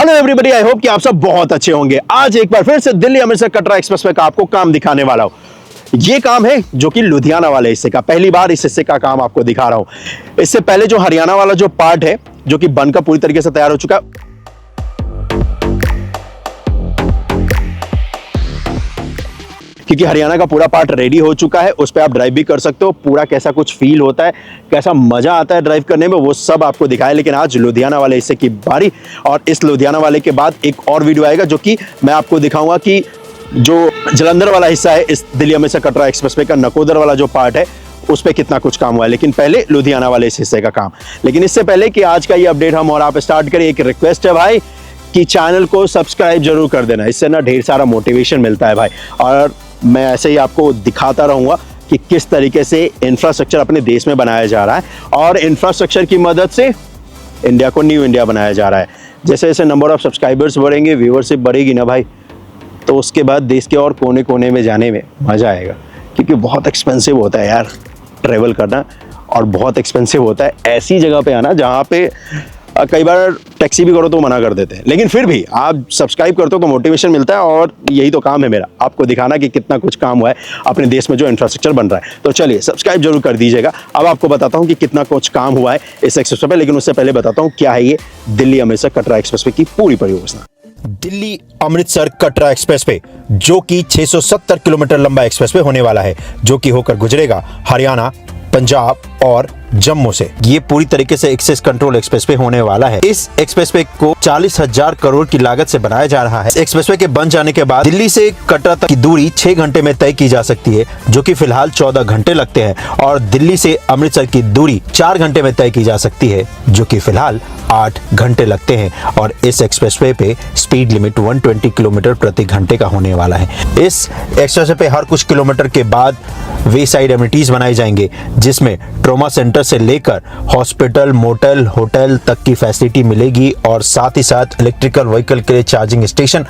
Hello everybody, I hope कि आप सब बहुत अच्छे होंगे। आज एक बार फिर से दिल्ली अमृतसर कटरा एक्सप्रेसवे का आपको काम दिखाने वाला हूं। ये काम है जो कि लुधियाना वाले हिस्से का, पहली बार इस हिस्से का काम आपको दिखा रहा हूं। इससे पहले जो हरियाणा वाला जो पार्ट है जो कि बनकर पूरी तरीके से तैयार हो चुका है, क्योंकि हरियाणा का पूरा पार्ट रेडी हो चुका है, उस पर आप ड्राइव भी कर सकते हो। पूरा कैसा कुछ फील होता है, कैसा मजा आता है ड्राइव करने में, वो सब आपको दिखाया। लेकिन आज लुधियाना वाले हिस्से की बारी, और इस लुधियाना वाले के बाद एक और वीडियो आएगा जो कि मैं आपको दिखाऊंगा कि जो जलंधर वाला हिस्सा है इस दिल्ली अमृतसर कटरा एक्सप्रेसवे का, नकोदर वाला जो पार्ट है उस पर कितना कुछ काम हुआ है। लेकिन पहले लुधियाना वाले इस हिस्से का काम। लेकिन इससे पहले कि आज का ये अपडेट हम और आप स्टार्ट करें, एक रिक्वेस्ट है भाई कि चैनल को सब्सक्राइब जरूर कर देना। इससे ना ढेर सारा मोटिवेशन मिलता है भाई, और मैं ऐसे ही आपको दिखाता रहूंगा कि किस तरीके से इंफ्रास्ट्रक्चर अपने देश में बनाया जा रहा है, और इंफ्रास्ट्रक्चर की मदद से इंडिया को न्यू इंडिया बनाया जा रहा है। जैसे जैसे नंबर ऑफ सब्सक्राइबर्स बढ़ेंगे, व्यूअरशिप बढ़ेगी ना भाई, तो उसके बाद देश के और कोने कोने में जाने में मज़ा आएगा। क्योंकि बहुत एक्सपेंसिव होता है यार ट्रैवल करना, और बहुत एक्सपेंसिव होता है ऐसी जगह पे आना जहाँ पे कई बार टैक्सी भी करो तो मना कर देते हैं। लेकिन फिर भी आप सब्सक्राइब करते हो तो मोटिवेशन मिलता है, और यही तो काम है मेरा, आपको दिखाना कि कितना कुछ काम हुआ है अपने देश में जो इंफ्रास्ट्रक्चर बन रहा है। तो चलिए सब्सक्राइब जरूर कर दीजिएगा। अब आपको बताता हूँ कि कितना कुछ काम हुआ है इस एक्सप्रेसवे पे, लेकिन उससे पहले बताता हूँ क्या है ये दिल्ली अमृतसर कटरा एक्सप्रेसवे की पूरी परियोजना। दिल्ली अमृतसर कटरा एक्सप्रेसवे जो कि 670 किलोमीटर लंबा एक्सप्रेसवे होने वाला है, जो कि होकर गुजरेगा हरियाणा, पंजाब और जम्मू से। ये पूरी तरीके से एक्सेस कंट्रोल एक्सप्रेसवे होने वाला है। इस एक्सप्रेसवे को 40,000 करोड़ की लागत से बनाया जा रहा है। एक्सप्रेसवे के बन जाने के बाद दिल्ली से कटरा तक की दूरी 6 घंटे में तय की जा सकती है, जो कि फिलहाल 14 घंटे लगते हैं, और दिल्ली से अमृतसर की दूरी 4 घंटे में तय की जा सकती है, जो कि फिलहाल 8 घंटे लगते हैं। और इस एक्सप्रेसवे पे स्पीड लिमिट 120 किलोमीटर प्रति घंटे का होने वाला है। इस एक्सप्रेसवे पे हर कुछ किलोमीटर के बाद वे साइड एमिनिटीज बनाए जाएंगे, जिसमें ट्रॉमा सेंटर से लेकर हॉस्पिटल, मोटेल, होटल तक की फैसिलिटी मिलेगी, और साथ ही साथ इलेक्ट्रिकल व्हीकल के लिए चार्जिंग स्टेशन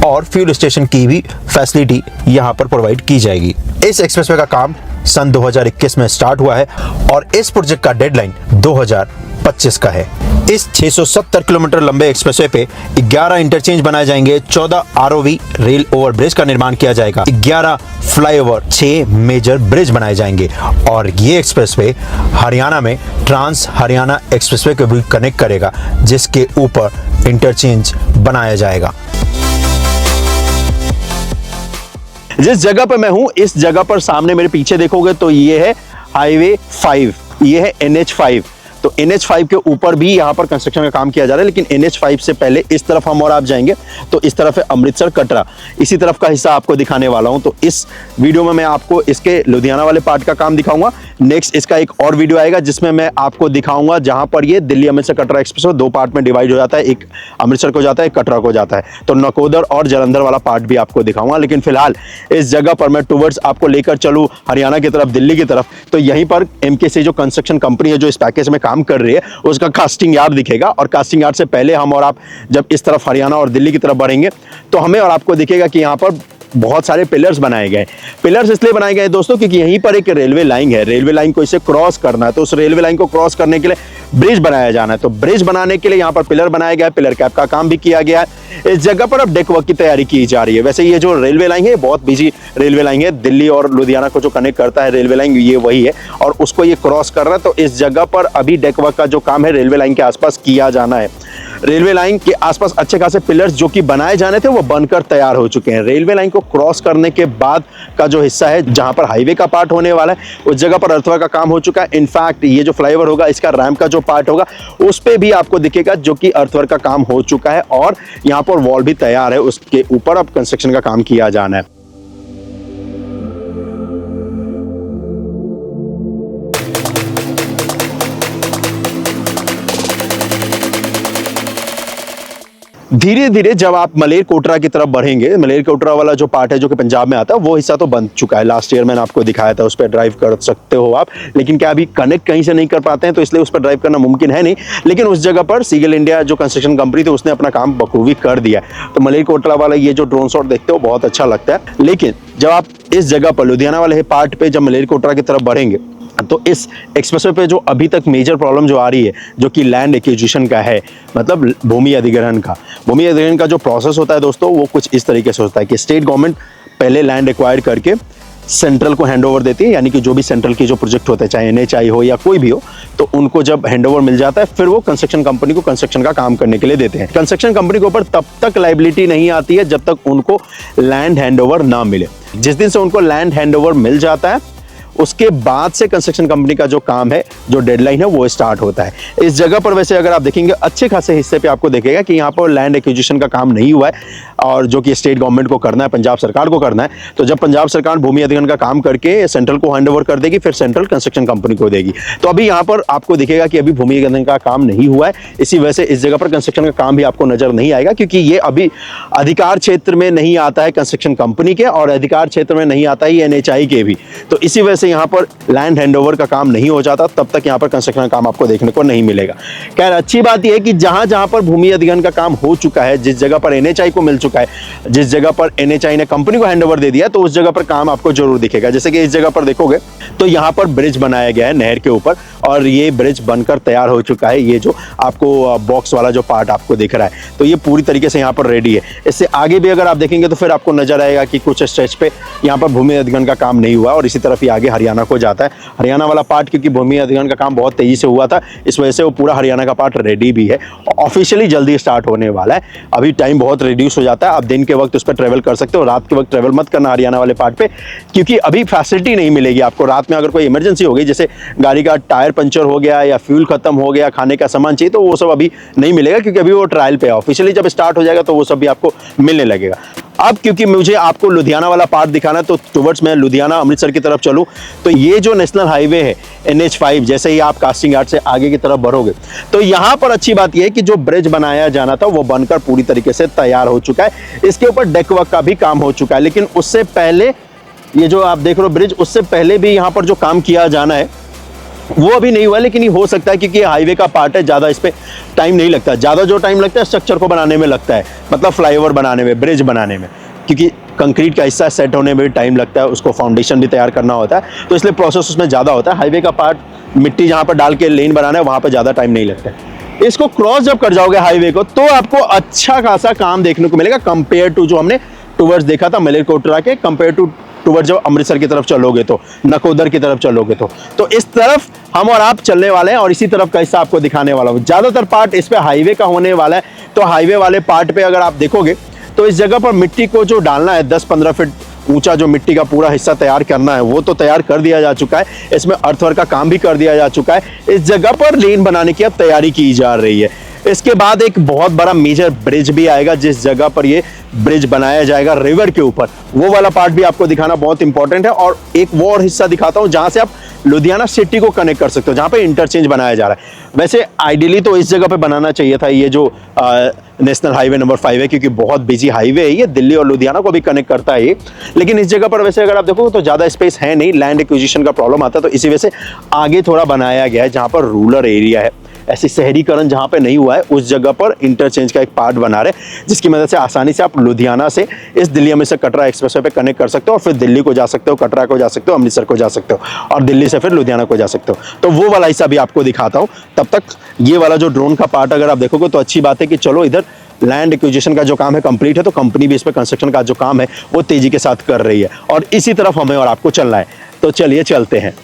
और फ्यूल स्टेशन की भी फैसिलिटी यहां पर प्रोवाइड की जाएगी। इस एक्सप्रेसवे का काम सन 2021 में स्टार्ट हुआ है, और इस प्रोजेक्ट का डेडलाइन 2025 का है। इस 670 किलोमीटर लंबे एक्सप्रेसवे पे 11 इंटरचेंज बनाए जाएंगे, 14 आरओवी रेल ओवर ब्रिज का निर्माण किया जाएगा, 11 फ्लाईओवर, 6 मेजर ब्रिज बनाए जाएंगे, और ये एक्सप्रेसवे हरियाणा में ट्रांस हरियाणा एक्सप्रेसवे को भी कनेक्ट करेगा, जिसके ऊपर इंटरचेंज बनाया जाएगा। जिस जगह पर मैं हूं, इस जगह पर सामने मेरे पीछे देखोगे तो ये है हाईवे 5, ये है NH5। तो NH5 के ऊपर भी यहाँ पर कंस्ट्रक्शन का काम किया जा रहा है। लेकिन NH5 से पहले इस तरफ हम और आप जाएंगे तो इस तरफ है अमृतसर कटरा, इसी तरफ का हिस्सा आपको दिखाने वाला हूँ। तो इस वीडियो में मैं आपको इसके लुधियाना वाले पार्ट का काम दिखाऊंगा। नेक्स्ट इसका एक और वीडियो आएगा जिसमें मैं आपको दिखाऊंगा जहां पर ये दिल्ली अमृतसर कटरा एक्सप्रेसवे 2 पार्ट में डिवाइड हो जाता है, एक अमृतसर को जाता है, एक कटरा को जाता है। तो नकोदर और जलंधर वाला पार्ट भी आपको दिखाऊंगा। लेकिन फिलहाल इस जगह पर मैं टूवर्ड्स आपको लेकर चलूँ हरियाणा की तरफ, दिल्ली की तरफ, तो यहीं पर MKC जो कंस्ट्रक्शन कंपनी है जो इस पैकेज में काम कर रही है, उसका कास्टिंग यार्ड दिखेगा। और कास्टिंग यार्ड से पहले हम और आप जब इस तरफ हरियाणा और दिल्ली की तरफ बढ़ेंगे तो हमें और आपको दिखेगा कि यहाँ पर बहुत सारे पिलर्स बनाए गए। पिलर्स इसलिए बनाए गए दोस्तों क्योंकि यहीं पर एक रेलवे लाइन है, रेलवे लाइन को इसे क्रॉस करना है, तो उस रेलवे लाइन को क्रॉस करने के लिए ब्रिज बनाया जाना है। तो ब्रिज बनाने के लिए यहाँ पर पिलर बनाया गया है, पिलर कैप का काम भी किया गया है। इस जगह पर अब डेक वर्क की तैयारी की जा रही है। वैसे ये जो रेलवे लाइन है बहुत बिजी रेलवे लाइन है, दिल्ली और लुधियाना को जो कनेक्ट करता है रेलवे लाइन ये वही है, और उसको ये क्रॉस कर रहा है। तो इस जगह पर अभी डेक वर्क का जो काम है रेलवे लाइन के आसपास किया जाना है। रेलवे लाइन के आसपास अच्छे खासे पिलर्स जो कि बनाए जाने थे वो बनकर तैयार हो चुके हैं। रेलवे लाइन को क्रॉस करने के बाद का जो हिस्सा है जहां पर हाईवे का पार्ट होने वाला है, उस जगह पर अर्थवर्क का काम हो चुका है। इनफैक्ट ये जो फ्लाईओवर होगा इसका रैंप का जो पार्ट होगा उस पे भी आपको दिखेगा जो कि अर्थवर्क का काम हो चुका है, और यहाँ पर वॉल भी तैयार है, उसके ऊपर अब कंस्ट्रक्शन का काम किया जाना है। धीरे धीरे जब आप मलेरकोटरा की तरफ बढ़ेंगे, मलेरकोटरा वाला जो पार्ट है जो कि पंजाब में आता है वो हिस्सा तो बन चुका है, लास्ट ईयर मैंने आपको दिखाया था, उस पर ड्राइव कर सकते हो आप। लेकिन क्या अभी कनेक्ट कहीं से नहीं कर पाते हैं तो इसलिए उस पर ड्राइव करना मुमकिन है नहीं। लेकिन उस जगह पर सीगल इंडिया जो कंस्ट्रक्शन कंपनी थी उसने अपना काम बखूबी कर दिया है। तो मलेरकोटरा वाला ये जो ड्रोन शॉट देखते हो बहुत अच्छा लगता है। लेकिन जब आप इस जगह पर लुधियाना वाले पार्ट पे जब मलेरकोटरा की तरफ बढ़ेंगे तो इस एक्सप्रेसवे पे जो अभी तक मेजर प्रॉब्लम जो आ रही है, जो कि लैंड एक्विजिशन का है, मतलब भूमि अधिग्रहण का जो प्रोसेस होता है दोस्तों, वो कुछ इस तरीके से होता है कि स्टेट गवर्नमेंट पहले लैंड एक्वायर करके सेंट्रल को हैंडओवर देती है, यानी कि जो भी सेंट्रल के जो प्रोजेक्ट होते हैं, चाहे NHI हो या कोई भी हो, तो उनको जब हैंडओवर मिल जाता है फिर वो कंस्ट्रक्शन कंपनी को कंस्ट्रक्शन का काम करने के लिए देते हैं। कंस्ट्रक्शन कंपनी के ऊपर तब तक लायबिलिटी नहीं आती है जब तक उनको लैंड हैंडओवर ना मिले। जिस दिन से उनको लैंड हैंडओवर मिल जाता है उसके बाद से कंस्ट्रक्शन कंपनी का जो काम है, जो डेडलाइन है, वो स्टार्ट होता है। इस जगह पर वैसे अगर आप देखेंगे अच्छे खासे हिस्से पे आपको देखेगा कि यहाँ पर लैंड एक्विजिशन का काम नहीं हुआ है, और जो कि स्टेट गवर्नमेंट को करना है, पंजाब सरकार को करना है। तो जब पंजाब सरकार भूमि अधिग्रहण का काम करके सेंट्रल को हैंडओवर कर देगी, फिर सेंट्रल कंस्ट्रक्शन कंपनी को देगी। तो अभी यहाँ पर आपको दिखेगा कि अभी भूमि अधिग्रहण का काम नहीं हुआ है, इसी वजह से इस जगह पर कंस्ट्रक्शन का काम भी आपको नजर नहीं आएगा, क्योंकि ये अभी अधिकार क्षेत्र में नहीं आता है कंस्ट्रक्शन कंपनी के, और अधिकार क्षेत्र में नहीं आता है NHI के भी। तो इसी वजह से यहाँ पर लैंड हैंडओवर का काम नहीं हो जाता, तब तक यहाँ पर कंस्ट्रक्शन का काम आपको देखने को नहीं मिलेगा। खैर, अच्छी बात यह है कि जहां जहां पर भूमि अधिग्रहण का काम हो चुका है, जिस जगह पर NHI को मिल चुका है, जिस जगह पर NHI ने कंपनी को हैंडओवर दे दिया, तो उस जगह पर काम आपको जरूर दिखेगा। जैसे कि इस जगह पर देखोगे तो यहाँ पर ब्रिज बनाया गया है नहर के ऊपर, और ये ब्रिज बनकर तैयार हो चुका है। ये जो आपको बॉक्स वाला जो पार्ट आपको दिख रहा है, तो ये पूरी तरीके से यहाँ पर रेडी है। इससे आगे भी अगर आप देखेंगे तो फिर आपको नजर आएगा कि कुछ स्ट्रेच पे यहाँ पर भूमि अधिग्रहण का काम नहीं हुआ, और इसी तरफ ही आगे हरियाणा को जाता है। हरियाणा वाला पार्ट, क्योंकि भूमि अधिग्रहण का काम बहुत तेजी से हुआ था, इस वजह से वो पूरा हरियाणा का पार्ट रेडी भी है, ऑफिशियली जल्दी स्टार्ट होने वाला है। अभी टाइम बहुत रिड्यूस हो जाता है, आप दिन के वक्त उस पर ट्रेवल कर सकते हो, रात के वक्त ट्रेवल मत करना हरियाणा वाले पार्ट पे, क्योंकि अभी फैसिलिटी नहीं मिलेगी आपको। रात में अगर कोई इमरजेंसी हो गई, जैसे गाड़ी का टायर पंचर हो गया या फ्यूल खत्म हो गया, खाने का सामान चाहिए, तो वो सब अभी नहीं मिलेगा, क्योंकि अभी वो ट्रायल पे है। ऑफिशियली जब स्टार्ट हो जाएगा तो वो सब भी आपको मिलने लगेगा। अब क्योंकि मुझे आपको लुधियाना वाला पार्ट दिखाना है, तो टुवर्ड्स मैं लुधियाना अमृतसर की तरफ चलूं, तो ये जो नेशनल हाईवे है NH5, जैसे ही आप कास्टिंग यार्ड से आगे की तरफ बढ़ोगे, तो यहाँ पर अच्छी बात यह है कि जो ब्रिज बनाया जाना था वो बनकर पूरी तरीके से तैयार हो चुका है। इसके ऊपर डेक वर्क का भी काम हो चुका है, लेकिन उससे पहले ये जो आप देख रहे हो ब्रिज, उससे पहले भी यहाँ पर जो काम किया जाना है वो अभी नहीं हुआ, लेकिन ये हो सकता है, क्योंकि ये हाईवे का पार्ट है, ज़्यादा इस पर टाइम नहीं लगता। ज़्यादा जो टाइम लगता है स्ट्रक्चर को बनाने में लगता है, मतलब फ्लाईओवर बनाने में, ब्रिज बनाने में, क्योंकि कंक्रीट का हिस्सा सेट होने में भी टाइम लगता है, उसको फाउंडेशन भी तैयार करना होता है, तो इसलिए प्रोसेस उसमें ज़्यादा होता है। हाईवे का पार्ट मिट्टी जहाँ पर डाल के लेन बनाना है, वहाँ पर ज़्यादा टाइम नहीं लगता है। इसको क्रॉस जब कर जाओगे हाईवे को, तो आपको अच्छा खासा काम देखने को मिलेगा, कंपेयर टू जो हमने टूवर्ड्स देखा था मलेरकोटला के, कंपेयर टू टूवर्ड्स जब अमृतसर की तरफ चलोगे, तो नकोदर की तरफ चलोगे, तो इस तरफ हम और आप चलने वाले हैं, और इसी तरफ का हिस्सा आपको दिखाने वाला हूँ। ज़्यादातर पार्ट इस पे हाईवे का होने वाला है। तो हाईवे वाले पार्ट पे अगर आप देखोगे तो इस जगह पर मिट्टी को जो डालना है, 10-15 फीट ऊंचा जो मिट्टी का पूरा हिस्सा तैयार करना है, वो तो तैयार कर दिया जा चुका है। इसमें अर्थवर्क का काम भी कर दिया जा चुका है। इस जगह पर लेन बनाने की अब तैयारी की जा रही है। इसके बाद एक बहुत बड़ा मेजर ब्रिज भी आएगा, जिस जगह पर ये ब्रिज बनाया जाएगा रिवर के ऊपर, वो वाला पार्ट भी आपको दिखाना बहुत इंपॉर्टेंट है। और एक वो और हिस्सा दिखाता हूं जहां से आप लुधियाना सिटी को कनेक्ट कर सकते हो, जहां पे इंटरचेंज बनाया जा रहा है। वैसे आइडियली तो इस जगह पे बनाना चाहिए था, ये जो नेशनल हाईवे नंबर 5 है, क्योंकि बहुत बिजी हाईवे है ये, दिल्ली और लुधियाना को भी कनेक्ट करता है ये। लेकिन इस जगह पर वैसे अगर आप देखो तो ज़्यादा स्पेस है नहीं, लैंड एक्विजिशन का प्रॉब्लम आता है, तो इसी वजह से आगे थोड़ा बनाया गया है, जहाँ पर रूरल एरिया है, ऐसी शहरीकरण जहाँ पे नहीं हुआ है, उस जगह पर इंटरचेंज का एक पार्ट बना रहे, जिसकी मदद से आसानी से आप लुधियाना से इस दिल्ली अमृतसर कटरा एक्सप्रेसवे पे कनेक्ट कर सकते हो, और फिर दिल्ली को जा सकते हो, कटरा को जा सकते हो, अमृतसर को जा सकते हो, और दिल्ली से फिर लुधियाना को जा सकते हो। तो वो वाला हिस्सा भी आपको दिखाता हूँ। तब तक ये वाला जो ड्रोन का पार्ट अगर आप देखोगे तो अच्छी बात है कि चलो इधर लैंड एक्विजिशन का जो काम है कंप्लीट है, तो कंपनी भी इस पर कंस्ट्रक्शन का जो काम है वो तेजी के साथ कर रही है, और इसी तरफ हमें और आपको चलना है। तो चलिए चलते हैं।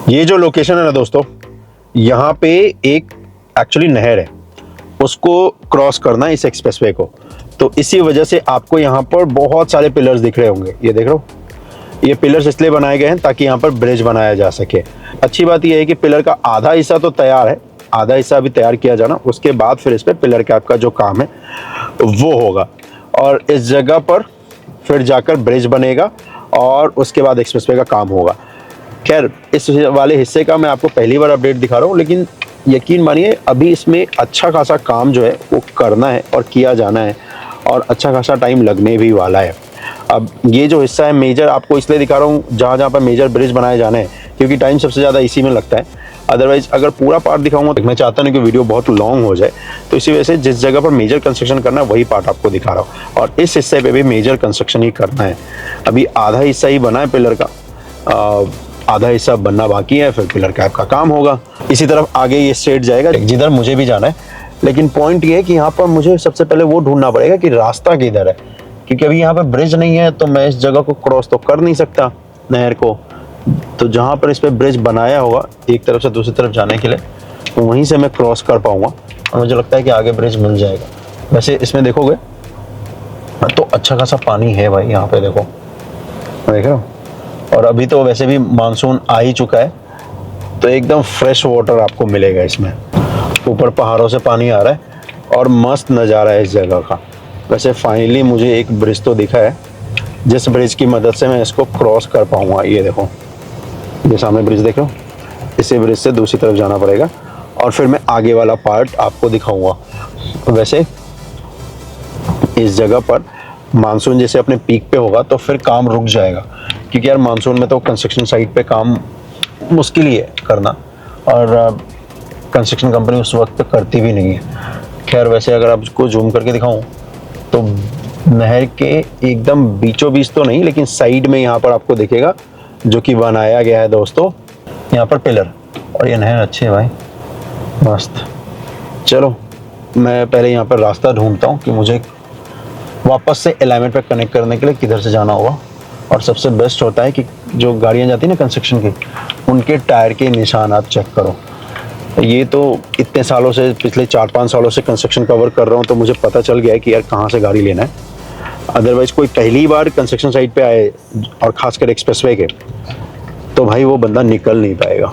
ये जो लोकेशन है ना दोस्तों, यहाँ पे एक एक्चुअली नहर है, उसको क्रॉस करना है इस एक्सप्रेसवे को। तो इसी वजह से आपको यहाँ पर बहुत सारे पिलर्स दिख रहे होंगे, ये देख रहे हो, ये पिलर्स इसलिए बनाए गए हैं ताकि यहाँ पर ब्रिज बनाया जा सके। अच्छी बात यह है कि पिलर का आधा हिस्सा तो तैयार है, आधा हिस्सा अभी तैयार किया जाना, उसके बाद फिर इस पर पिलर कैप का जो काम है वो होगा, और इस जगह पर फिर जाकर ब्रिज बनेगा, और उसके बाद एक्सप्रेसवे का काम होगा। खैर इस वाले हिस्से का मैं आपको पहली बार अपडेट दिखा रहा हूँ, लेकिन यकीन मानिए अभी इसमें अच्छा खासा काम जो है वो करना है और किया जाना है, और अच्छा खासा टाइम लगने भी वाला है। अब ये जो हिस्सा है मेजर आपको इसलिए दिखा रहा हूँ जहाँ जहाँ पर मेजर ब्रिज बनाए जाने हैं, क्योंकि टाइम सबसे ज़्यादा इसी में लगता है। अदरवाइज अगर पूरा पार्ट दिखाऊंगा तो मैं चाहता नहीं कि वीडियो बहुत लॉन्ग हो जाए, तो इसी वजह से जिस जगह पर मेजर कंस्ट्रक्शन करना है वही पार्ट आपको दिखा रहा हूँ, और इस हिस्से पे भी मेजर कंस्ट्रक्शन ही करना है। अभी आधा हिस्सा ही बना है पिलर का, आधा हिस्सा बनना बाकी है, फिर पिलर कैप का काम होगा। इसी तरफ आगे ये स्ट्रेट जाएगा जिधर मुझे भी जाना है, लेकिन पॉइंट ये है कि यहाँ पर मुझे सबसे पहले वो ढूंढना पड़ेगा कि रास्ता किधर है, क्योंकि अभी यहाँ पर ब्रिज नहीं है तो मैं इस जगह को क्रॉस तो कर नहीं सकता नहर को। तो जहाँ पर इस पर ब्रिज बनाया होगा एक तरफ से दूसरी तरफ जाने के लिए, तो वहीं से मैं क्रॉस कर पाऊँगा, और मुझे लगता है कि आगे ब्रिज मिल जाएगा। वैसे इसमें देखोगे तो अच्छा खासा पानी है भाई, यहाँ पे देखो, देख रहे हो। और अभी तो वैसे भी मानसून आ ही चुका है, तो एकदम फ्रेश वाटर आपको मिलेगा इसमें। ऊपर पहाड़ों से पानी आ रहा है और मस्त नज़ारा है इस जगह का। वैसे फाइनली मुझे एक ब्रिज तो दिखा है, जिस ब्रिज की मदद से मैं इसको क्रॉस कर पाऊँगा। ये देखो, ये सामने ब्रिज देख लो, इसी ब्रिज से दूसरी तरफ जाना पड़ेगा, और फिर मैं आगे वाला पार्ट आपको दिखाऊंगा। वैसे इस जगह पर मानसून जैसे अपने पीक पे होगा तो फिर काम रुक जाएगा, क्योंकि यार मानसून में तो कंस्ट्रक्शन साइट पे काम मुश्किल ही है करना, और कंस्ट्रक्शन कंपनी उस वक्त करती भी नहीं है। खैर वैसे अगर आपको जूम करके दिखाऊं तो नहर के एकदम बीचों बीच तो नहीं, लेकिन साइड में यहाँ पर आपको दिखेगा जो कि बनाया गया है दोस्तों, यहाँ पर पिलर। और ये नहर अच्छी है भाई, मस्त। चलो मैं पहले यहाँ पर रास्ता ढूंढता हूँ कि मुझे वापस से अलाइनमेंट पे कनेक्ट करने के लिए किधर से जाना होगा। और सबसे बेस्ट होता है कि जो गाड़ियाँ जाती हैं ना कंस्ट्रक्शन की, उनके टायर के निशान आप चेक करो। ये तो इतने सालों से, पिछले 4-5 सालों से कंस्ट्रक्शन कवर कर रहा हूँ, तो मुझे पता चल गया है कि यार कहाँ से गाड़ी लेना है। अदरवाइज़ कोई पहली बार कंस्ट्रक्शन साइट पे आए, और ख़ासकर एक्सप्रेसवे के, तो भाई वो बंदा निकल नहीं पाएगा,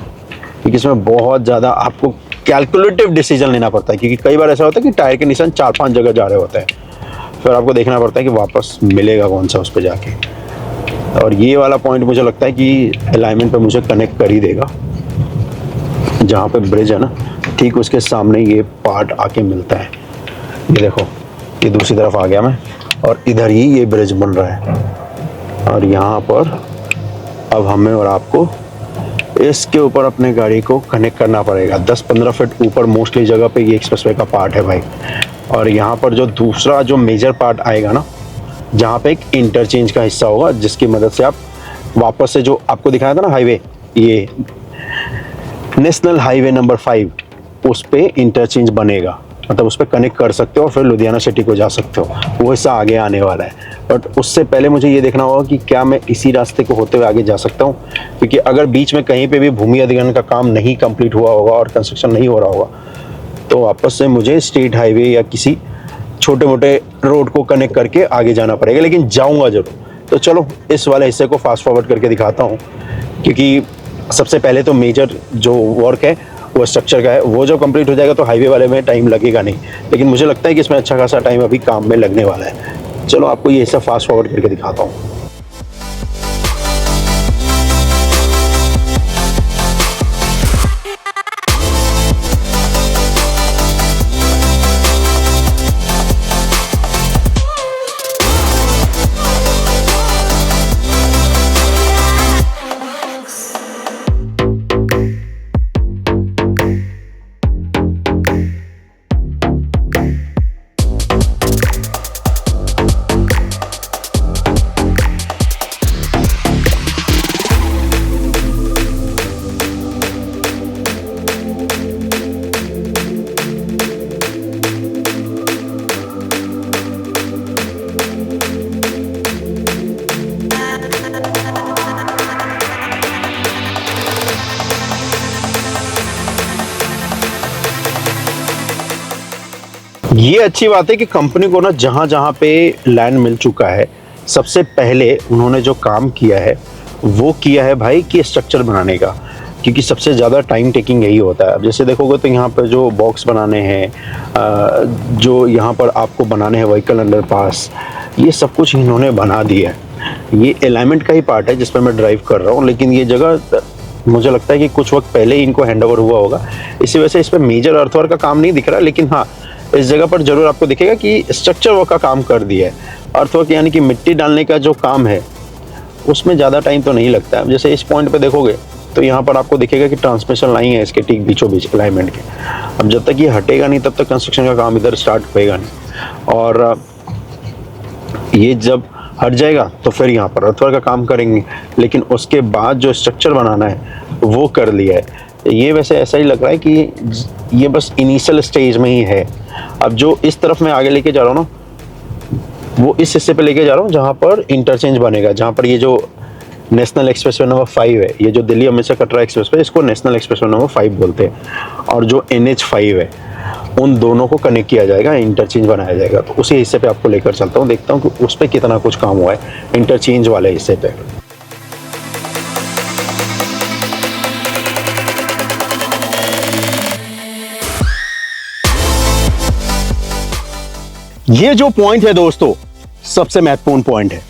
क्योंकि इसमें बहुत ज़्यादा आपको कैलकुलेटिव डिसीजन लेना पड़ता है। क्योंकि कई बार ऐसा होता है कि टायर के निशान 4-5 जगह जा रहे होते हैं, फिर आपको देखना पड़ता है कि वापस मिलेगा कौन सा उस पर जाके। और ये वाला पॉइंट मुझे लगता है कि अलाइनमेंट पे मुझे कनेक्ट कर ही देगा। जहाँ पे ब्रिज है ना, ठीक उसके सामने ये पार्ट आके मिलता है। ये देखो, ये दूसरी तरफ आ गया मैं, और इधर ही ये ब्रिज बन रहा है। और यहाँ पर अब हमें और आपको इसके ऊपर अपने गाड़ी को कनेक्ट करना पड़ेगा। 10-15 फीट ऊपर मोस्टली जगह पे ये एक्सप्रेसवे का पार्ट है भाई। और यहाँ पर जो दूसरा जो मेजर पार्ट आएगा ना, जहाँ पे एक इंटरचेंज का हिस्सा होगा, जिसकी मदद से आप वापस से जो आपको दिखाया था ना हाईवे, ये नेशनल हाईवे नंबर 5, उस पे इंटरचेंज बनेगा, मतलब उस पर कनेक्ट कर सकते हो और फिर लुधियाना सिटी को जा सकते हो। वो हिस्सा आगे आने वाला है, बट उससे पहले मुझे ये देखना होगा कि क्या मैं इसी रास्ते को होते हुए आगे जा सकता हूँ। क्योंकि अगर बीच में कहीं पे भी भूमि अधिग्रहण का काम नहीं कंप्लीट हुआ होगा और कंस्ट्रक्शन नहीं हो रहा होगा, तो वापस से मुझे स्टेट हाईवे या किसी छोटे मोटे रोड को कनेक्ट करके आगे जाना पड़ेगा, लेकिन जाऊँगा जरूर। तो चलो इस वाले हिस्से को फास्ट फॉरवर्ड करके दिखाता हूँ, क्योंकि सबसे पहले तो मेजर जो वर्क है वो स्ट्रक्चर का है, वो जो कंप्लीट हो जाएगा तो हाईवे वाले में टाइम लगेगा नहीं, लेकिन मुझे लगता है कि इसमें अच्छा खासा टाइम अभी काम में लगने वाला है। चलो आपको ये हिस्सा फास्ट फॉरवर्ड करके दिखाता हूँ। ये अच्छी बात है कि कंपनी को ना जहाँ जहाँ पे लैंड मिल चुका है, सबसे पहले उन्होंने जो काम किया है वो किया है भाई कि स्ट्रक्चर बनाने का, क्योंकि सबसे ज़्यादा टाइम टेकिंग यही होता है। अब जैसे देखोगे तो यहाँ पर जो बॉक्स बनाने हैं, जो यहाँ पर आपको बनाने हैं व्हीकल अंडरपास, ये सब कुछ इन्होंने बना दिया है। ये अलाइनमेंट का ही पार्ट है जिस पर मैं ड्राइव कर रहा हूँ, लेकिन ये जगह मुझे लगता है कि कुछ वक्त पहले ही इनको हैंडओवर हुआ होगा, इसी वजह से इस पर मेजर अर्थवर्क का काम नहीं दिख रहा, लेकिन हाँ इस जगह पर जरूर आपको दिखेगा कि स्ट्रक्चर वर्क का काम कर दिया है। अर्थवर्क यानी कि मिट्टी डालने का जो काम है उसमें ज़्यादा टाइम तो नहीं लगता है। जैसे इस पॉइंट पे देखोगे तो यहाँ पर आपको दिखेगा कि ट्रांसमिशन लाइन है इसके ठीक बीचों बीच अलाइनमेंट के। अब जब तक ये हटेगा नहीं तब तक कंस्ट्रक्शन का काम इधर स्टार्ट होएगा नहीं, और ये जब हट जाएगा तो फिर यहाँ पर अर्थवर्क का काम करेंगे, लेकिन उसके बाद जो स्ट्रक्चर बनाना है वो कर लिया है। ये वैसे ऐसा ही लग रहा है कि ये बस इनिशियल स्टेज में ही है। अब जो इस तरफ मैं आगे लेके जा रहा हूँ ना, वो इस हिस्से पे लेके जा रहा हूँ जहाँ पर इंटरचेंज बनेगा, जहाँ पर ये जो नेशनल एक्सप्रेसवे नंबर 5 है, ये जो दिल्ली अमृतसर कटरा एक्सप्रेसवे, इसको नेशनल एक्सप्रेसवे नंबर 5 बोलते हैं, और जो NH5 है उन दोनों को कनेक्ट किया जाएगा, इंटरचेंज बनाया जाएगा। तो उसी हिस्से पे आपको लेकर चलता हूँ, देखता हूँ कि उस पर कितना कुछ काम हुआ है इंटरचेंज वाले हिस्से पे। ये जो पॉइंट है दोस्तों, सबसे महत्वपूर्ण पॉइंट है।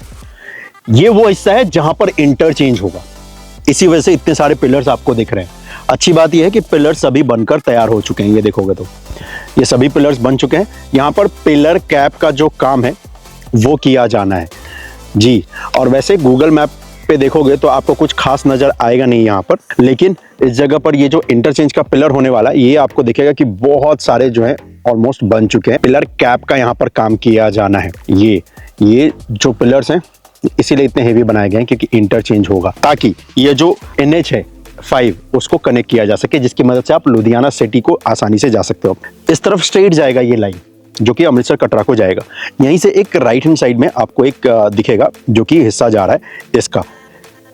ये वो हिस्सा है जहां पर इंटरचेंज होगा, इसी वजह से इतने सारे पिलर्स आपको दिख रहे हैं। अच्छी बात यह है कि पिलर्स सभी बनकर तैयार हो चुके हैं, ये देखोगे तो ये सभी पिलर्स बन चुके हैं। यहां पर पिलर कैप का जो काम है वो किया जाना है जी। और वैसे गूगल मैप पे देखोगे तो आपको कुछ खास नजर आएगा नहीं यहाँ पर, लेकिन इस जगह पर ये जो इंटरचेंज का पिलर होने वाला है, ये आपको दिखेगा कि बहुत सारे जो है ऑलमोस्ट बन चुके हैं। पिलर कैप का यहाँ पर काम किया जाना है। ये जो पिलर्स हैं इसीलिए इतने हेवी बनाए गए हैं क्योंकि इंटरचेंज होगा, ताकि ये जो NH है 5 उसको कनेक्ट किया जा सके, जिसकी मदद से आप लुधियाना सिटी को आसानी से जा सकते हो। इस तरफ स्ट्रेट जाएगा ये लाइन जो कि अमृतसर कटरा को जाएगा। यहीं से एक राइट हैंड साइड में आपको एक दिखेगा जो कि हिस्सा जा रहा है इसका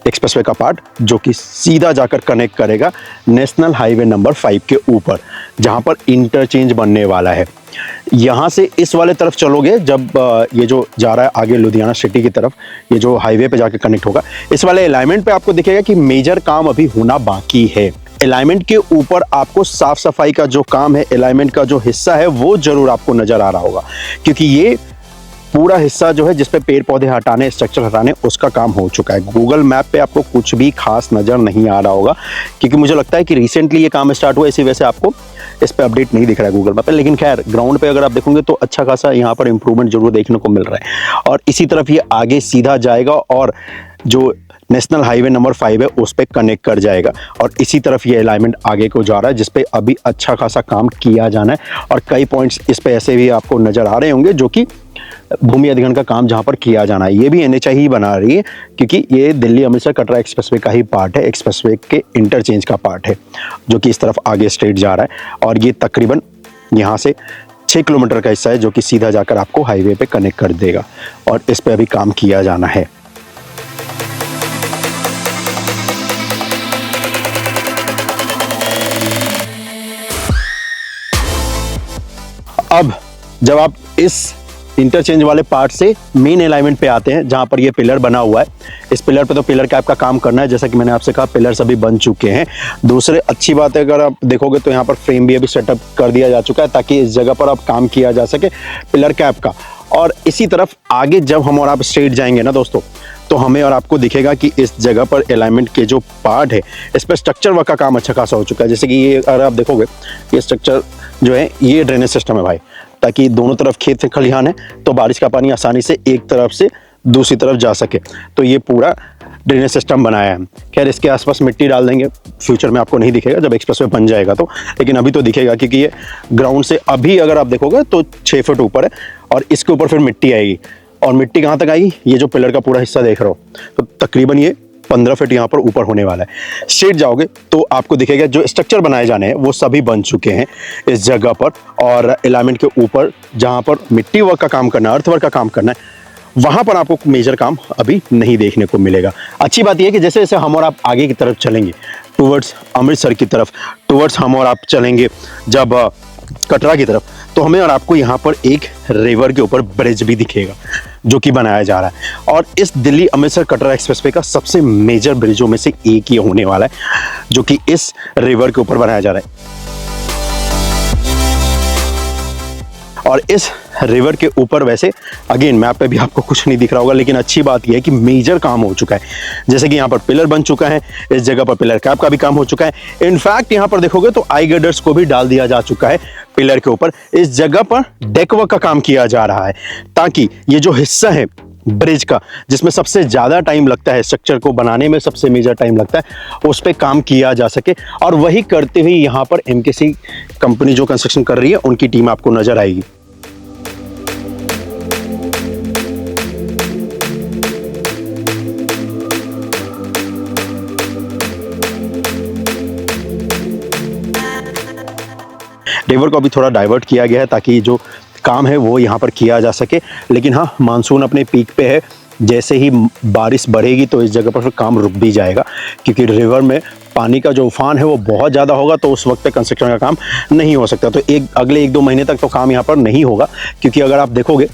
एक्सप्रेसवे का पार्ट, जो कि सीधा जाकर कनेक्ट करेगा नेशनल हाईवे नंबर 5 के ऊपर, जहां पर इंटरचेंज बनने वाला है। यहाँ से इस वाले तरफ चलोगे, जब ये जो जा रहा है आगे लुधियाना सिटी की तरफ, ये जो हाईवे पे जाके कनेक्ट होगा, इस वाले अलाइनमेंट पे आपको दिखेगा कि मेजर काम अभी होना बाकी है। अलाइनमेंट के ऊपर आपको साफ सफाई का जो काम है, अलाइनमेंट का जो हिस्सा है वो जरूर आपको नजर आ रहा होगा, क्योंकि ये पूरा हिस्सा जो है जिसपे पेड़ पौधे हटाने, स्ट्रक्चर हटाने, उसका काम हो चुका है। गूगल मैप पे आपको कुछ भी खास नजर नहीं आ रहा होगा, क्योंकि मुझे लगता है कि रिसेंटली ये काम स्टार्ट हुआ, इसी वजह से आपको इस पे अपडेट नहीं दिख रहा है गूगल मैप पे। लेकिन खैर ग्राउंड पे अगर आप देखोगे तो अच्छा खासा यहाँ पर इंप्रूवमेंट जरूर देखने को मिल रहा है। और इसी तरफ ये आगे सीधा जाएगा और जो नेशनल हाईवे नंबर 5 है उस पर कनेक्ट कर जाएगा, और इसी तरफ ये अलाइनमेंट आगे को जा रहा है जिसपे अभी अच्छा खासा काम किया जाना है। और कई पॉइंट्स इस पे ऐसे भी आपको नजर आ रहे होंगे जो कि भूमि अधिग्रहण का काम जहां पर किया जाना है। ये भी NHI ही बना रही है, क्योंकि ये दिल्ली अमृतसर कटरा एक्सप्रेसवे का ही पार्ट है, एक्सप्रेसवे के इंटरचेंज का पार्ट है जो कि इस तरफ आगे स्ट्रेट जा रहा है। और ये तकरीबन यहाँ से 6 किलोमीटर का हिस्सा है जो कि सीधा जाकर आपको हाईवे पे कनेक्ट कर देगा, और इस पे अभी काम किया जाना है। अब जब आप इस इंटरचेंज वाले पार्ट से मेन अलाइनमेंट पे आते हैं, जहां पर ये पिलर बना हुआ है, इस पिलर पे तो पिलर कैप का काम करना है, जैसा कि मैंने आपसे कहा पिलर सभी बन चुके हैं। दूसरे अच्छी बात है, अगर आप देखोगे तो यहाँ पर फ्रेम भी अभी सेटअप कर दिया जा चुका है, ताकि इस जगह पर अब काम किया जा सके पिलर कैप का। और इसी तरफ आगे जब हम और आप स्ट्रेट जाएंगे ना दोस्तों, तो हमें और आपको दिखेगा कि इस जगह पर अलाइनमेंट के जो पार्ट है, इस पर स्ट्रक्चर वर्क का काम अच्छा खासा हो चुका है। जैसे कि ये अगर आप देखोगे, ये स्ट्रक्चर जो है ये ड्रेनेज सिस्टम है भाई, ताकि दोनों तरफ खेत से खलिहान है तो बारिश का पानी आसानी से एक तरफ से दूसरी तरफ जा सके। तो ये पूरा ड्रेनेज सिस्टम बनाया है। खैर इसके आसपास मिट्टी डाल देंगे, फ्यूचर में आपको नहीं दिखेगा जब एक्सप्रेसवे बन जाएगा तो, लेकिन अभी तो दिखेगा, क्योंकि ये ग्राउंड से अभी अगर आप देखोगे तो 6 फुट ऊपर है, और इसके ऊपर फिर मिट्टी आएगी। और मिट्टी कहाँ तक आएगी, ये जो पिलर का पूरा हिस्सा देख रहे हो, तो तकरीबन ये 15 फीट यहाँ पर ऊपर होने वाला है। स्ट्रेट जाओगे तो आपको दिखेगा जो स्ट्रक्चर बनाए जाने हैं वो सभी बन चुके हैं इस जगह पर, और अलाइनमेंट के ऊपर जहाँ पर मिट्टी वर्क का काम करना है, अर्थ वर्क का काम करना है, वहाँ पर आपको मेजर काम अभी नहीं देखने को मिलेगा। अच्छी बात यह है कि जैसे जैसे हम और आप आगे की तरफ चलेंगे टूवर्ड्स अमृतसर की तरफ, टूवर्ड्स हम और आप चलेंगे जब कटरा की तरफ, तो हमें और आपको यहाँ पर एक रिवर के ऊपर ब्रिज भी दिखेगा जो कि बनाया जा रहा है। और इस दिल्ली अमृतसर कटरा एक्सप्रेसवे का सबसे मेजर ब्रिजों में से एक ही होने वाला है जो कि इस रिवर के ऊपर बनाया जा रहा है। और इस रिवर के ऊपर वैसे अगेन मैप पे भी आपको कुछ नहीं दिख रहा होगा, लेकिन अच्छी बात यह है कि मेजर काम हो चुका है। जैसे कि यहाँ पर पिलर बन चुका है, इस जगह पर पिलर कैप का भी काम हो चुका है। इनफैक्ट यहाँ पर देखोगे तो आई गर्डर्स को भी डाल दिया जा चुका है पिलर के ऊपर। इस जगह पर डेकवर्क का काम किया जा रहा है ताकि ये जो हिस्सा है ब्रिज का, जिसमें सबसे ज़्यादा टाइम लगता है, स्ट्रक्चर को बनाने में सबसे मेजर टाइम लगता है, उस पर काम किया जा सके। और वही करते हुए यहाँ पर MKC कंपनी जो कंस्ट्रक्शन कर रही है उनकी टीम आपको नजर आएगी। रिवर को अभी थोड़ा डाइवर्ट किया गया है ताकि जो काम है वो यहाँ पर किया जा सके। लेकिन हाँ, मानसून अपने पीक पे है, जैसे ही बारिश बढ़ेगी तो इस जगह पर फिर काम रुक भी जाएगा, क्योंकि रिवर में पानी का जो उफान है वो बहुत ज़्यादा होगा, तो उस वक्त पे कंस्ट्रक्शन का काम नहीं हो सकता। तो अगले 1-2 महीने तक तो काम यहाँ पर नहीं होगा, क्योंकि अगर आप देखोगे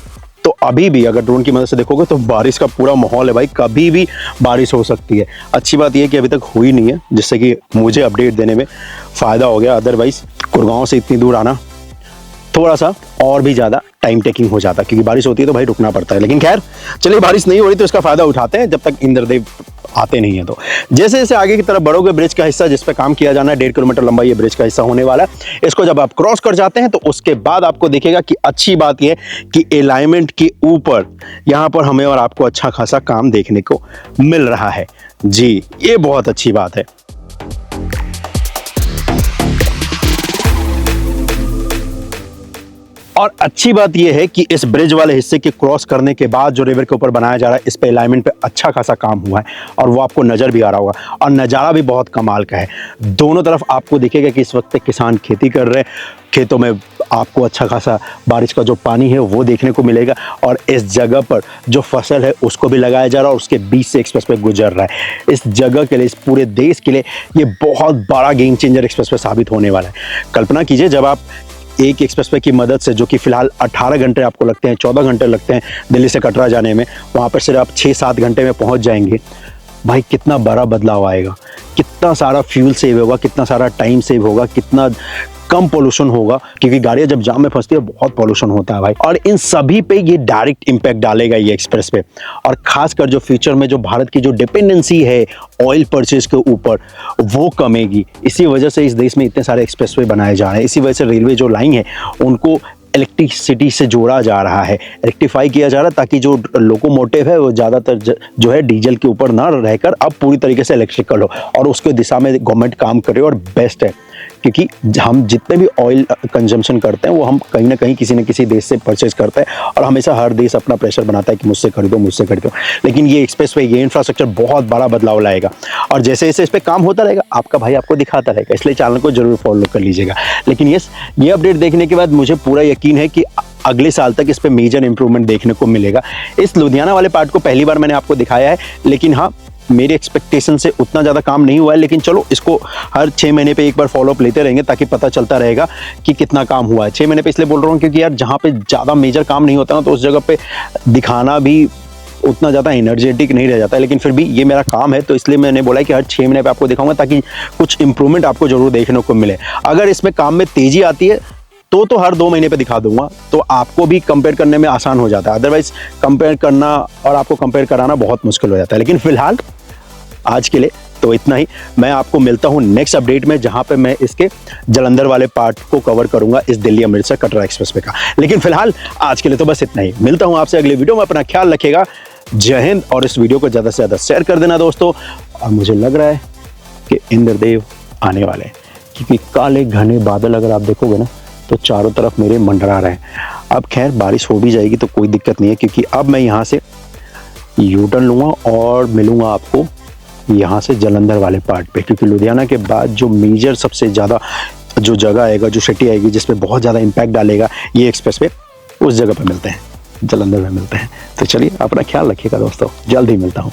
तो अभी भी अगर ड्रोन की मदद से देखोगे तो बारिश का पूरा माहौल है भाई, कभी भी बारिश हो सकती है। अच्छी बात यह है कि अभी तक हुई नहीं है, जिससे कि मुझे अपडेट देने में फ़ायदा हो गया। अदरवाइज़ गुड़गांव से इतनी दूर आना थोड़ा सा और भी ज़्यादा टाइम टेकिंग हो जाता, क्योंकि बारिश होती है तो भाई रुकना पड़ता है। लेकिन खैर चलिए, बारिश नहीं हो रही तो इसका फ़ायदा उठाते हैं जब तक इंद्रदेव आते नहीं है। तो जैसे जैसे आगे की तरफ बढ़ोगे, ब्रिज का हिस्सा जिस पे काम किया जाना है, 1.5 किलोमीटर लंबा ये ब्रिज का हिस्सा होने वाला है। इसको जब आप क्रॉस कर जाते हैं तो उसके बाद आपको दिखेगा कि अच्छी बात यह है कि अलाइनमेंट के ऊपर यहाँ पर हमें और आपको अच्छा खासा काम देखने को मिल रहा है। जी, ये बहुत अच्छी बात है। और अच्छी बात यह है कि इस ब्रिज वाले हिस्से के क्रॉस करने के बाद जो रिवर के ऊपर बनाया जा रहा है, इस पे अलाइनमेंट पे अच्छा खासा काम हुआ है और वो आपको नज़र भी आ रहा होगा, और नज़ारा भी बहुत कमाल का है। दोनों तरफ आपको दिखेगा कि इस वक्त किसान खेती कर रहे हैं, खेतों में आपको अच्छा खासा बारिश का जो पानी है वो देखने को मिलेगा, और इस जगह पर जो फसल है उसको भी लगाया जा रहा है और उसके बीच से एक्सप्रेस वे गुजर रहा है। इस जगह के लिए, इस पूरे देश के लिए ये बहुत बड़ा गेम चेंजर एक्सप्रेस वे साबित होने वाला है। कल्पना कीजिए, जब आप एक एक्सप्रेसवे की मदद से, जो कि फिलहाल 18 घंटे आपको लगते हैं, 14 घंटे लगते हैं दिल्ली से कटरा जाने में, वहाँ पर सिर्फ आप 6-7 घंटे में पहुँच जाएंगे। भाई कितना बड़ा बदलाव आएगा, कितना सारा फ्यूल सेव होगा, कितना सारा टाइम सेव होगा, कितना कम पोल्यूशन होगा, क्योंकि गाड़ियाँ जब जाम में फंसती है बहुत पोल्यूशन होता है भाई। और इन सभी पे ये डायरेक्ट इम्पैक्ट डालेगा ये एक्सप्रेस पे, और खासकर जो फ्यूचर में जो भारत की जो डिपेंडेंसी है ऑयल परचेज के ऊपर, वो कमेगी। इसी वजह से इस देश में इतने सारे एक्सप्रेसवे बनाए जा रहे हैं। इसी वजह से रेलवे जो लाइन है उनको इलेक्ट्रिसिटी से जोड़ा जा रहा है, इलेक्ट्रीफाई किया जा रहा है, ताकि जो लोकोमोटिव है वो ज़्यादातर जो है डीजल के ऊपर ना रहकर अब पूरी तरीके से इलेक्ट्रिकल हो, और उसके दिशा में गवर्नमेंट काम करे। और बेस्ट है, क्योंकि हम जितने भी ऑयल कंजम्पशन करते हैं वो हम कहीं ना कहीं किसी न किसी देश से परचेज करते हैं, और हमेशा हर देश अपना प्रेशर बनाता है कि मुझसे खरीदो, मुझसे खरीदो। लेकिन ये एक्सप्रेसवे, ये इंफ्रास्ट्रक्चर बहुत बड़ा बदलाव लाएगा, और जैसे जैसे इस पर काम होता रहेगा आपका भाई आपको दिखाता रहेगा। इसलिए चैनल को जरूर फॉलो कर लीजिएगा। लेकिन ये अपडेट देखने के बाद मुझे पूरा यकीन है कि अगले साल तक इस पे मेजर इंप्रूवमेंट देखने को मिलेगा। इस लुधियाना वाले पार्ट को पहली बार मैंने आपको दिखाया है, लेकिन हाँ, मेरे एक्सपेक्टेशन से उतना ज़्यादा काम नहीं हुआ है। लेकिन चलो, इसको हर 6 महीने पे एक बार फॉलोअप लेते रहेंगे, ताकि पता चलता रहेगा कि कितना काम हुआ है। 6 महीने पे इसलिए बोल रहा हूँ क्योंकि यार जहाँ पे ज़्यादा मेजर काम नहीं होता ना, तो उस जगह पे दिखाना भी उतना ज़्यादा एनर्जेटिक नहीं रह जाता है। लेकिन फिर भी ये मेरा काम है, तो इसलिए मैंने बोला कि हर 6 महीने पे आपको दिखाऊंगा, ताकि कुछ इंप्रूवमेंट आपको जरूर देखने को मिले। अगर इसमें काम में तेज़ी आती है तो हर 2 महीने पे दिखा दूंगा, तो आपको भी कंपेयर करने में आसान हो जाता है। अदरवाइज कंपेयर करना और आपको कंपेयर कराना बहुत मुश्किल हो जाता है। लेकिन फिलहाल आज के लिए तो इतना ही। मैं आपको मिलता हूं नेक्स्ट अपडेट में, जहां पे मैं इसके जालंधर वाले पार्ट को कवर करूंगा, इस दिल्ली अमृतसर कटरा एक्सप्रेसवे का। लेकिन फिलहाल आज के लिए तो बस इतना ही। मिलता हूं आपसे अगले वीडियो में। अपना ख्याल रखिएगा। जय हिंद। और इस वीडियो को ज़्यादा से ज़्यादा शेयर कर देना दोस्तों। और मुझे लग रहा है कि इंद्रदेव आने वाले हैं, क्योंकि काले घने बादल अगर आप देखोगे ना तो चारों तरफ मेरे मंडरा रहे हैं। अब खैर बारिश हो भी जाएगी तो कोई दिक्कत नहीं है, क्योंकि अब मैं यहाँ से यू टर्न लूँगा और मिलूँगा आपको यहाँ से जालंधर वाले पार्ट पे, क्योंकि लुधियाना के बाद जो मेजर सबसे ज़्यादा जो जगह आएगा, जो सिटी आएगी जिस पे बहुत ज़्यादा इम्पैक्ट डालेगा ये एक्सप्रेसवे, उस जगह पे मिलते हैं, जालंधर में मिलते हैं। तो चलिए, अपना ख्याल रखिएगा दोस्तों, जल्द ही मिलता हूँ।